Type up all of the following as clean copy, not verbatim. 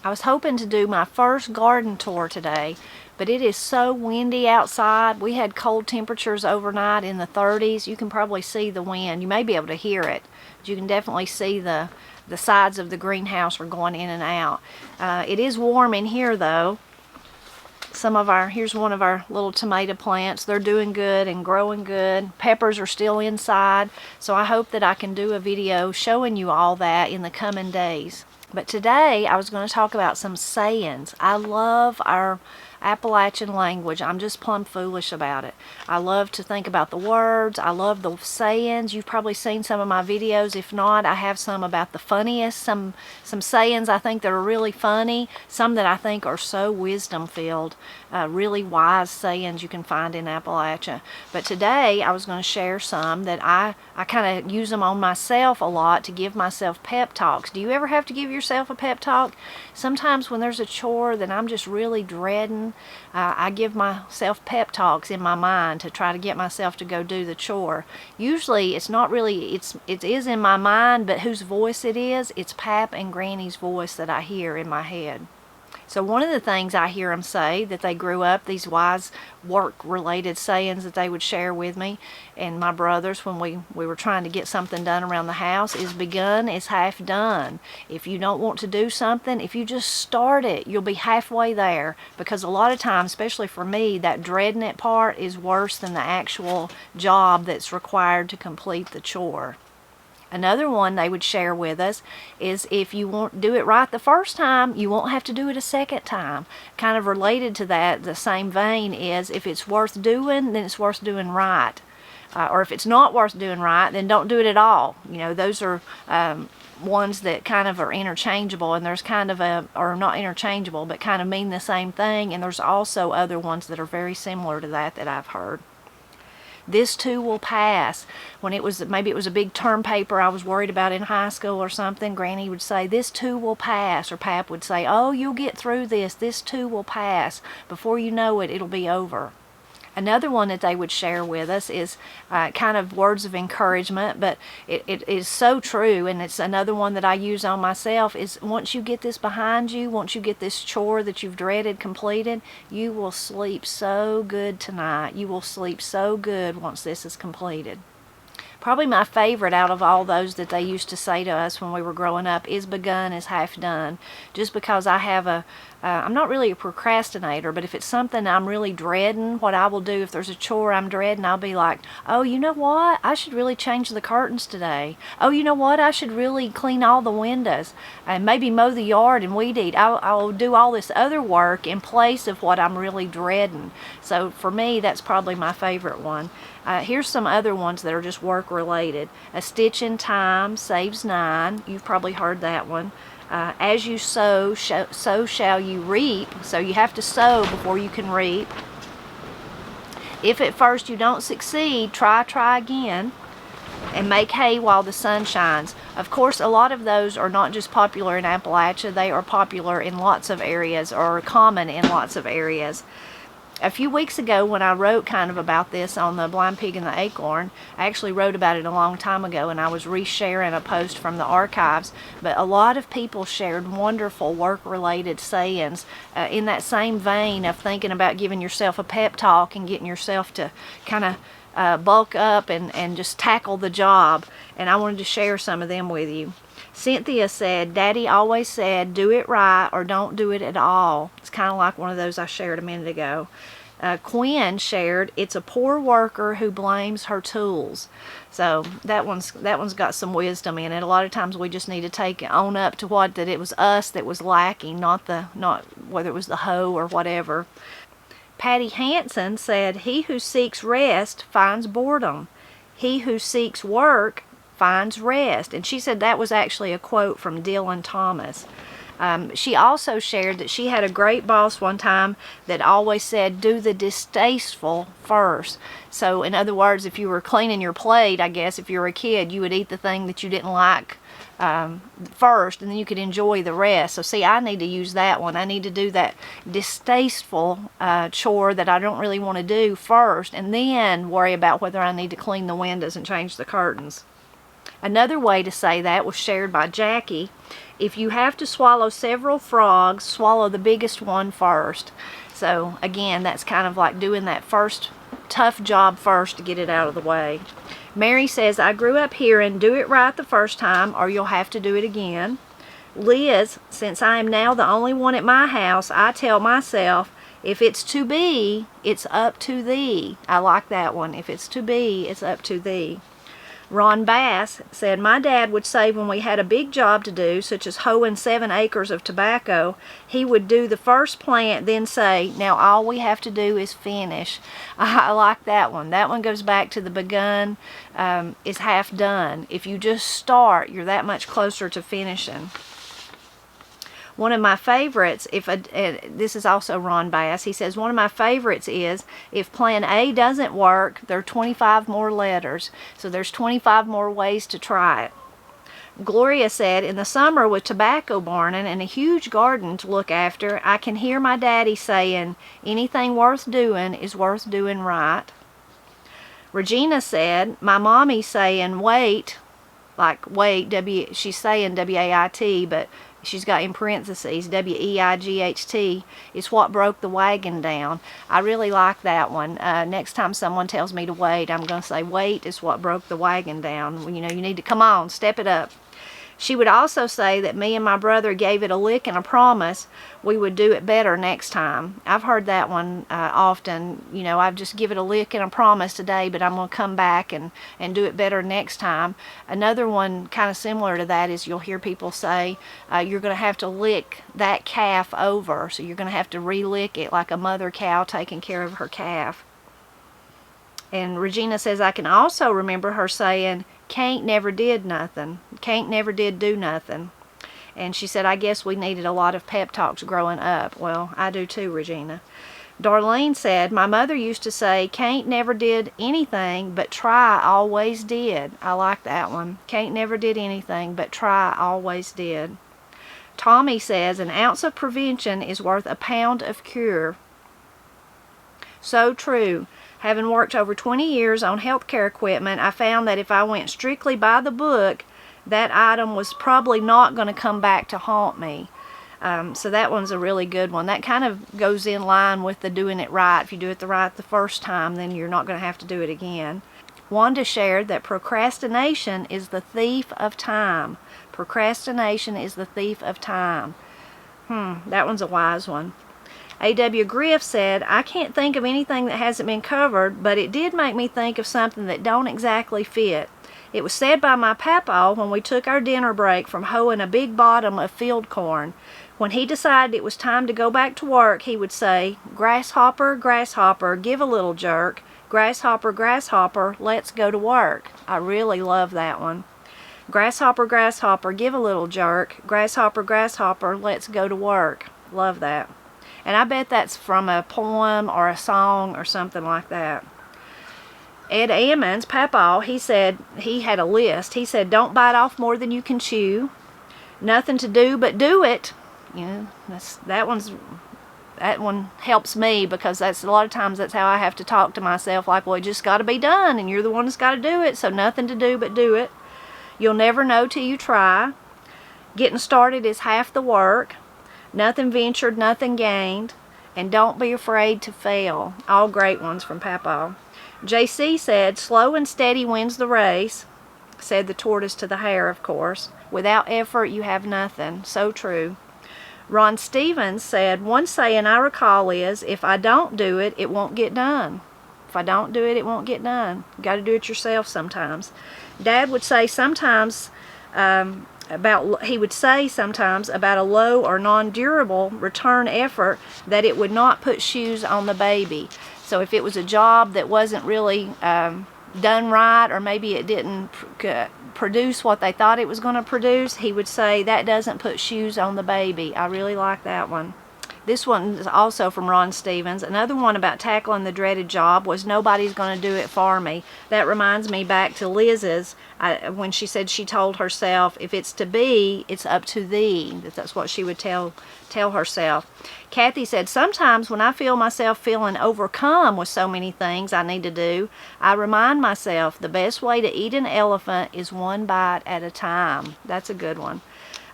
I was hoping to do my first garden tour today, but it is so windy outside. We had cold temperatures overnight in the 30s. You can probably see the wind. You may be able to hear it, but you can definitely see the sides of the greenhouse are going in and out. It is warm in here though. Here's one of our little tomato plants. They're doing good and growing good. Peppers are still inside, so I hope that I can do a video showing you all that in the coming days. But today I was going to talk about some sayings. I love our Appalachian language. I'm just plumb foolish about it. I love to think about the words. I love the sayings. You've probably seen some of my videos. If not, I have some about the funniest, some sayings I think that are really funny, some that I think are so wisdom-filled, really wise sayings you can find in Appalachia. But today I was going to share some that I kind of use them on myself a lot to give myself pep talks. Do you ever have to give yourself a pep talk? Sometimes when there's a chore that I'm just really dreading, I give myself pep talks in my mind to try to get myself to go do the chore. Usually it's not really, it is in my mind, but whose voice it is, it's Pap and Granny's voice that I hear in my head. So one of the things I hear them say, that they grew up, these wise work-related sayings that they would share with me and my brothers when we were trying to get something done around the house, is begun is half done. If you don't want to do something, if you just start it, you'll be halfway there. Because a lot of times, especially for me, that dreading it part is worse than the actual job that's required to complete the chore. Another one they would share with us is if you won't do it right the first time, you won't have to do it a second time. Kind of related to that, the same vein is if it's worth doing, then it's worth doing right. Or if it's not worth doing right, then don't do it at all. You know, those are ones that kind of are interchangeable, and there's kind of or not interchangeable, but kind of mean the same thing. And there's also other ones that are very similar to that I've heard. This too will pass. When maybe it was a big term paper I was worried about in high school or something, Granny would say, this too will pass. Or Pap would say, oh, you'll get through this. This too will pass. Before you know it, it'll be over. Another one that they would share with us is kind of words of encouragement, but it is so true, and it's another one that I use on myself, is once you get this behind you, once you get this chore that you've dreaded completed, you will sleep so good tonight. You will sleep so good once this is completed. Probably my favorite out of all those that they used to say to us when we were growing up is begun is half done. Just because I have I'm not really a procrastinator, but if it's something I'm really dreading, what I will do if there's a chore I'm dreading, I'll be like, oh, you know what? I should really change the curtains today. Oh, you know what? I should really clean all the windows and maybe mow the yard and weed eat. I'll do all this other work in place of what I'm really dreading. So for me, that's probably my favorite one. Here's some other ones that are just work related. A stitch in time saves 9. You've probably heard that one. As you sow, so shall you reap. So you have to sow before you can reap. If at first you don't succeed, try again. And make hay while the sun shines. Of course, a lot of those are not just popular in Appalachia. They are popular in lots of areas, or common in lots of areas. A few weeks ago when I wrote kind of about this on the Blind Pig and the Acorn, I actually wrote about it a long time ago, and I was resharing a post from the archives, but a lot of people shared wonderful work-related sayings in that same vein of thinking about giving yourself a pep talk and getting yourself to kind of bulk up and just tackle the job, and I wanted to share some of them with you. Cynthia said, Daddy always said, do it right or don't do it at all. It's kind of like one of those I shared a minute ago. Quinn shared, it's a poor worker who blames her tools. So that one's got some wisdom in it. A lot of times we just need to own up to that it was us that was lacking, not whether it was the hoe or whatever. Patty Hansen said, he who seeks rest finds boredom. He who seeks work finds rest. And she said that was actually a quote from Dylan Thomas. She also shared that she had a great boss one time that always said, do the distasteful first. So in other words, if you were cleaning your plate, I guess if you were a kid, you would eat the thing that you didn't like first, and then you could enjoy the rest. So see, I need to use that one. I need to do that distasteful chore that I don't really want to do first, and then worry about whether I need to clean the windows and change the curtains. Another way to say that was shared by Jackie. If you have to swallow several frogs, swallow the biggest one first. So again, that's kind of like doing that first tough job first to get it out of the way. Mary says, I grew up hearing, do it right the first time or you'll have to do it again. Liz, since I am now the only one at my house, I tell myself, if it's to be, it's up to thee. I like that one. If it's to be, it's up to thee. Ron Bass said, my dad would say when we had a big job to do, such as hoeing 7 acres of tobacco, he would do the first plant, then say, now all we have to do is finish. I like that one. That one goes back to the begun is half done. If you just start, you're that much closer to finishing. One of my favorites, this is also Ron Bass, he says, one of my favorites is, if plan A doesn't work, there are 25 more letters. So there's 25 more ways to try it. Gloria said, in the summer with tobacco burning and a huge garden to look after, I can hear my daddy saying, anything worth doing is worth doing right. Regina said, my mommy saying, wait, like wait, she's saying W-A-I-T, but she's got in parentheses, W-E-I-G-H-T, is what broke the wagon down. I really like that one. Next time someone tells me to wait, I'm going to say, wait is what broke the wagon down. You know, you need to come on, step it up. She would also say that me and my brother gave it a lick and a promise we would do it better next time. I've heard that one often. You know, I've just give it a lick and a promise today, but I'm going to come back and do it better next time. Another one kind of similar to that is you'll hear people say you're going to have to lick that calf over. So you're going to have to re-lick it like a mother cow taking care of her calf. And Regina says, I can also remember her saying, can't never did nothing. Can't never did do nothing. And she said, I guess we needed a lot of pep talks growing up. Well, I do too, Regina. Darlene said, my mother used to say, can't never did anything, but try always did. I like that one. Can't never did anything, but try always did. Tommy says, an ounce of prevention is worth a pound of cure. So true. Having worked over 20 years on healthcare equipment, I found that if I went strictly by the book, that item was probably not going to come back to haunt me. So that one's a really good one. That kind of goes in line with the doing it right. If you do it right the first time, then you're not going to have to do it again. Wanda shared that procrastination is the thief of time. Procrastination is the thief of time. That one's a wise one. A.W. Griff said, I can't think of anything that hasn't been covered, but it did make me think of something that don't exactly fit. It was said by my papa when we took our dinner break from hoeing a big bottom of field corn. When he decided it was time to go back to work, he would say, grasshopper, grasshopper, give a little jerk. Grasshopper, grasshopper, let's go to work. I really love that one. Grasshopper, grasshopper, give a little jerk. Grasshopper, grasshopper, let's go to work. Love that. And I bet that's from a poem or a song or something like that. Ed Ammons, Papa, he said, he had a list. He said, don't bite off more than you can chew. Nothing to do but do it. You know, that one helps me because that's a lot of times that's how I have to talk to myself. Like, well, it just got to be done, and you're the one that's got to do it. So nothing to do but do it. You'll never know till you try. Getting started is half the work. Nothing ventured, nothing gained. And don't be afraid to fail. All great ones from Papa. J.C. said, slow and steady wins the race. Said the tortoise to the hare, of course. Without effort, you have nothing. So true. Ron Stevens said, one saying I recall is, if I don't do it, it won't get done. If I don't do it, it won't get done. You got to do it yourself sometimes. Dad would say sometimes he would say sometimes about a low or non-durable return effort that it would not put shoes on the baby. So if it was a job that wasn't really done right, or maybe it didn't produce what they thought it was going to produce, he would say that doesn't put shoes on the baby. I really like that one. This one is also from Ron Stevens. Another one about tackling the dreaded job was nobody's going to do it for me. That reminds me back to Liz's, when she said she told herself, if it's to be, it's up to thee. That's what she would tell herself. Kathy said, sometimes when I feel myself feeling overcome with so many things I need to do, I remind myself the best way to eat an elephant is one bite at a time. That's a good one.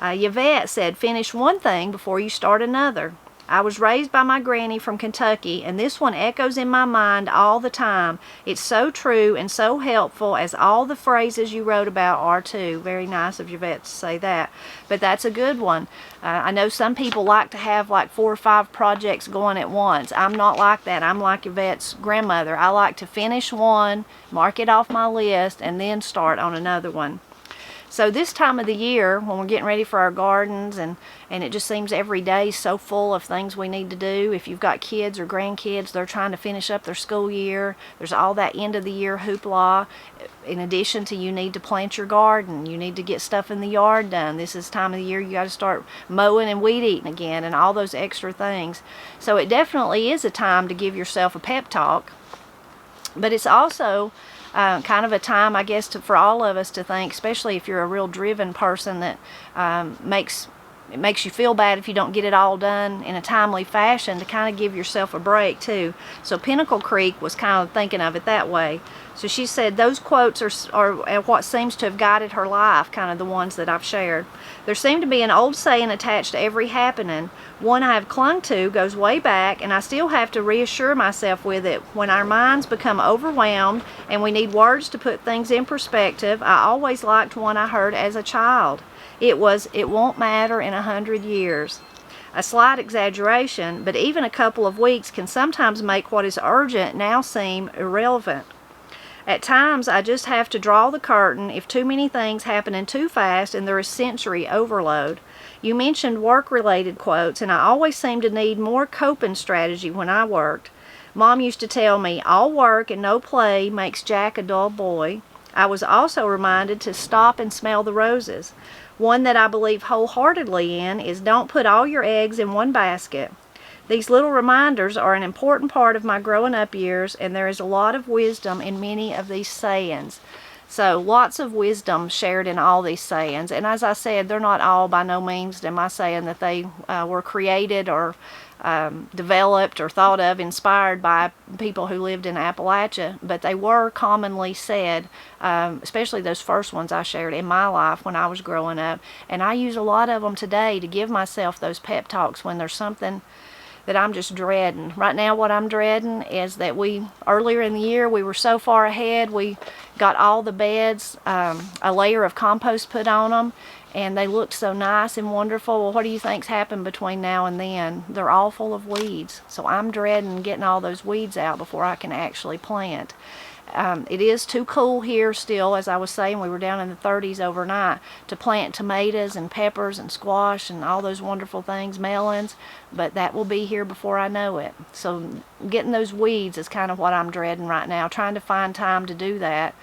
Yvette said, finish one thing before you start another. I was raised by my granny from Kentucky, and this one echoes in my mind all the time. It's so true and so helpful, as all the phrases you wrote about are too. Very nice of Yvette to say that. But that's a good one. I know some people like to have like 4 or 5 projects going at once. I'm not like that. I'm like Yvette's grandmother. I like to finish one, mark it off my list, and then start on another one. So this time of the year, when we're getting ready for our gardens, and it just seems every day so full of things we need to do. If you've got kids or grandkids, they're trying to finish up their school year. There's all that end of the year hoopla. In addition to, you need to plant your garden. You need to get stuff in the yard done. This is time of the year you got to start mowing and weed eating again, and all those extra things. So it definitely is a time to give yourself a pep talk. But it's also kind of a time, I guess, for all of us to think, especially if you're a real driven person, that it makes you feel bad if you don't get it all done in a timely fashion, to kind of give yourself a break too. So Pinnacle Creek was kind of thinking of it that way. So she said those quotes are what seems to have guided her life, kind of the ones that I've shared. There seemed to be an old saying attached to every happening. One I have clung to goes way back, and I still have to reassure myself with it. When our minds become overwhelmed and we need words to put things in perspective, I always liked one I heard as a child. It was, it won't matter in 100 years. A slight exaggeration, but even a couple of weeks can sometimes make what is urgent now seem irrelevant. At times, I just have to draw the curtain if too many things happening too fast and there is sensory overload. You mentioned work-related quotes, and I always seem to need more coping strategy when I worked. Mom used to tell me, all work and no play makes Jack a dull boy. I was also reminded to stop and smell the roses. One that I believe wholeheartedly in is don't put all your eggs in one basket. These little reminders are an important part of my growing up years, and there is a lot of wisdom in many of these sayings. So lots of wisdom shared in all these sayings. And as I said, they're not all, by no means am I saying that they were created or developed or thought of, inspired by people who lived in Appalachia, but they were commonly said, especially those first ones I shared in my life when I was growing up. And I use a lot of them today to give myself those pep talks when there's something that I'm just dreading. Right now what I'm dreading is that earlier in the year, we were so far ahead, we got all the beds, a layer of compost put on them, and they looked so nice and wonderful. Well, what do you think's happened between now and then? They're all full of weeds. So I'm dreading getting all those weeds out before I can actually plant. It is too cool here still. As I was saying, we were down in the 30s overnight to plant tomatoes and peppers and squash and all those wonderful things, melons, but that will be here before I know it. So getting those weeds is kind of what I'm dreading right now, trying to find time to do that.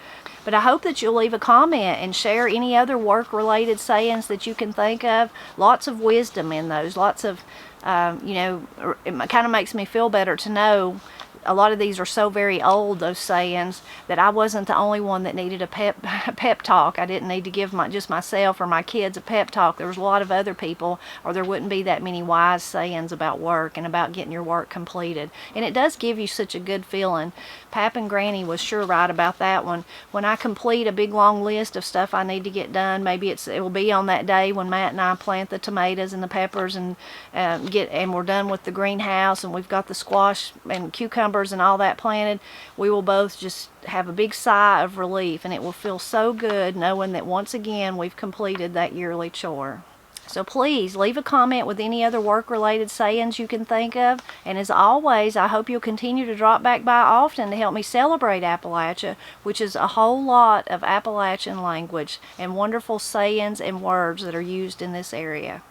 But I hope that you'll leave a comment and share any other work-related sayings that you can think of. Lots of wisdom in those. Lots of, it kind of makes me feel better to know a lot of these are so very old, those sayings, that I wasn't the only one that needed a pep talk. I didn't need to give just myself or my kids a pep talk. There was a lot of other people, or there wouldn't be that many wise sayings about work and about getting your work completed. And it does give you such a good feeling. Pap and Granny was sure right about that one. When I complete a big long list of stuff I need to get done, maybe it will be on that day when Matt and I plant the tomatoes and the peppers and we're done with the greenhouse and we've got the squash and cucumbers and all that planted, we will both just have a big sigh of relief, and it will feel so good knowing that once again we've completed that yearly chore. So please leave a comment with any other work-related sayings you can think of, and as always, I hope you'll continue to drop back by often to help me celebrate Appalachia, which is a whole lot of Appalachian language and wonderful sayings and words that are used in this area.